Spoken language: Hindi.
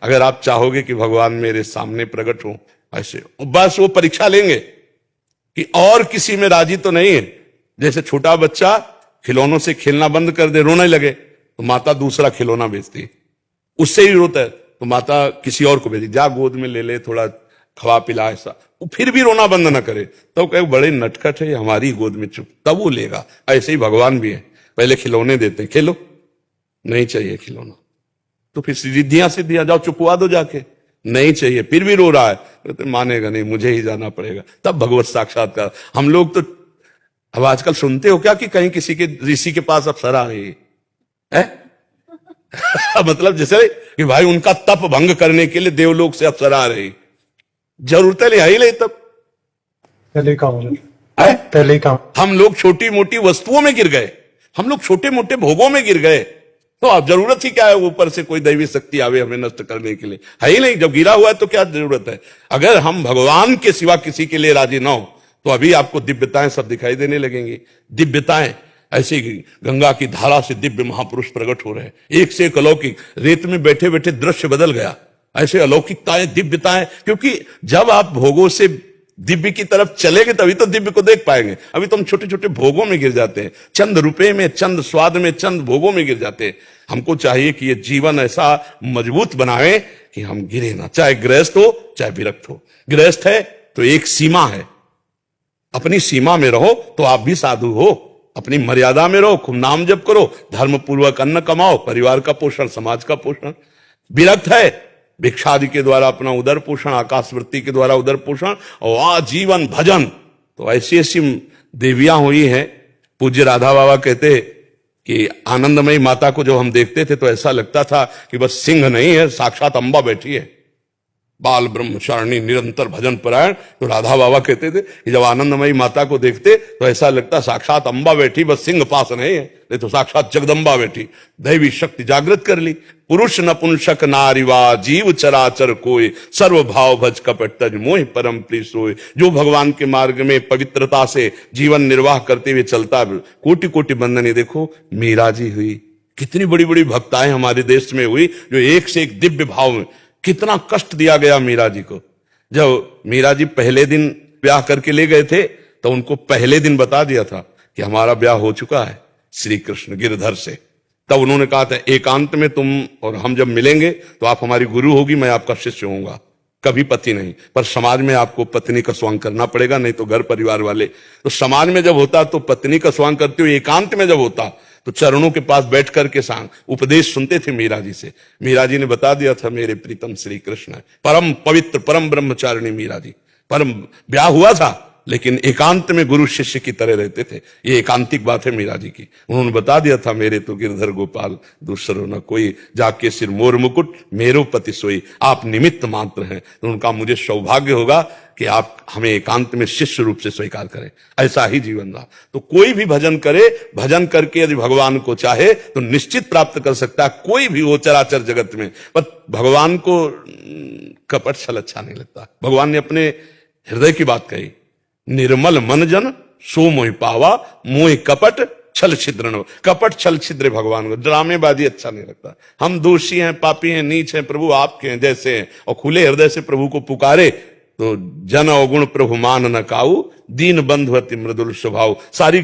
अगर आप चाहोगे कि भगवान मेरे सामने प्रकट हो, ऐसे बस वो परीक्षा लेंगे कि और किसी में राजी तो नहीं है। जैसे छोटा बच्चा खिलौनों से खेलना बंद कर दे, रोने लगे, तो माता दूसरा खिलौना बेचती है, उससे ही रोता है तो माता किसी और को भेजी, जा गोद में ले ले, थोड़ा खवा पिला, ऐसा। वो फिर भी रोना बंद ना करे तो कहे बड़े नटखट है, हमारी गोद में चुप, तब वो लेगा। ऐसे ही भगवान भी है, पहले खिलौने देते हैं, खेलो, नहीं चाहिए खिलौना, तो फिर रिद्धियां सिद्धियां, जाओ चुपवा दो जाके, नहीं चाहिए, फिर भी रो रहा है, तो मानेगा नहीं, मुझे ही जाना पड़ेगा, तब भगवत साक्षात्कार। हम लोग तो अब आजकल सुनते हो क्या कि कहीं किसी के ऋषि के पास अप्सरा आ रही है? मतलब जैसे कि भाई उनका तप भंग करने के लिए देवलोक से अप्सरा आ रही, जरूरत है ही नहीं। तब पहले काम हम लोग छोटी मोटी वस्तुओं में गिर गए, हम लोग छोटे मोटे भोगों में गिर गए, तो अब जरूरत ही क्या है ऊपर से कोई दैवी शक्ति आवे हमें नष्ट करने के लिए? है ही नहीं। जब गिरा हुआ है तो क्या जरूरत है? अगर हम भगवान के सिवा किसी के लिए राजी ना हो तो अभी आपको दिव्यताएं सब दिखाई देने लगेंगी। दिव्यताएं ऐसे गंगा की धारा से दिव्य महापुरुष प्रकट हो रहे हैं, एक से एक अलौकिक, रेत में बैठे बैठे दृश्य बदल गया, ऐसे अलौकिकताएं, दिव्यताएं। क्योंकि जब आप भोगों से दिव्य की तरफ चलेंगे तभी तो दिव्य को देख पाएंगे। अभी तो हम छोटे छोटे भोगों में गिर जाते हैं, चंद रुपए में, चंद स्वाद में, चंद भोगों में गिर जाते हैं। हमको चाहिए कि ये जीवन ऐसा मजबूत बनाए कि हम गिरे ना, चाहे गृहस्थ हो चाहे विरक्त हो। गृहस्थ है तो एक सीमा है, अपनी सीमा में रहो तो आप भी साधु हो, अपनी मर्यादा में रहो, खूब नाम जप करो, धर्म पूर्वक अन्न कमाओ, परिवार का पोषण, समाज का पोषण। विरक्त है, भिक्षादि के द्वारा अपना उदर पोषण, आकाशवृत्ति के द्वारा उदर पोषण और आजीवन भजन। तो ऐसी ऐसी देवियां हुई हैं। पूज्य राधा बाबा कहते कि आनंदमयी माता को जब हम देखते थे तो ऐसा लगता था कि बस सिंह नहीं है, साक्षात अंबा बैठी है, बाल ब्रह्मचारिणी, निरंतर भजन परायण। तो राधा बाबा कहते थे कि जब आनंदमयी माता को देखते तो ऐसा लगता साक्षात अंबा बैठी, बस सिंह पास नहीं है, नहीं तो साक्षात जगदम्बा बैठी। दैवी शक्ति जागृत कर ली। पुरुष नपुंसक नारीवा जीव चराचर कोय, सर्व भाव भज कपट तज मोह परम प्रिय सोय। जो भगवान के मार्ग में पवित्रता से जीवन निर्वाह करते हुए चलता, कोटि कोटि बंदने। देखो मीरा जी हुई, कितनी बड़ी बड़ी भक्ताएं हमारे देश में हुई जो एक से एक दिव्य भाव में। कितना कष्ट दिया गया मीरा जी को। जब मीरा जी पहले दिन ब्याह करके ले गए थे तो उनको पहले दिन बता दिया था कि हमारा ब्याह हो चुका है श्री कृष्ण गिरधर से। तब उन्होंने कहा था एकांत में तुम और हम जब मिलेंगे तो आप हमारी गुरु होगी, मैं आपका शिष्य होऊंगा, कभी पति नहीं। पर समाज में आपको पत्नी का स्वांग करना पड़ेगा, नहीं तो घर परिवार वाले। तो समाज में जब होता तो पत्नी का स्वांग करते हुए, एकांत में जब होता तो चरणों के पास बैठ करके सांग उपदेश सुनते थे मीरा जी से। मीरा जी ने बता दिया था मेरे प्रीतम श्री कृष्ण है, परम पवित्र परम ब्रह्मचारिणी मीरा जी। परम ब्याह हुआ था लेकिन एकांत में गुरु शिष्य की तरह रहते थे। ये एकांतिक बात है मीरा जी की। उन्होंने बता दिया था मेरे तो गिरधर गोपाल दूसरो न कोई, जाके सिर मोर मुकुट मेरो पति सोई। आप निमित्त मात्र हैं, तो उनका मुझे सौभाग्य होगा कि आप हमें एकांत में शिष्य रूप से स्वीकार करें। ऐसा ही जीवन रहा। तो कोई भी भजन करे, भजन करके यदि भगवान को चाहे तो निश्चित प्राप्त कर सकता है, कोई भी हो चराचर जगत में। पर भगवान को कपट छल अच्छा नहीं लगता। भगवान ने अपने हृदय की बात कही, निर्मल मन जन सो मोहि पावा, मोहि कपट छल छिद्र। कपट छल छिद्र भगवान को, ड्रामेबाजी अच्छा नहीं लगता। हम दोषी हैं, पापी हैं, नीच हैं, प्रभु आपके हैं जैसे हैं, और खुले हृदय से प्रभु को पुकारे तो जन अवगुण प्रभु मान न काऊ, दीन बंधुअति मृदुल स्वभाव। सारी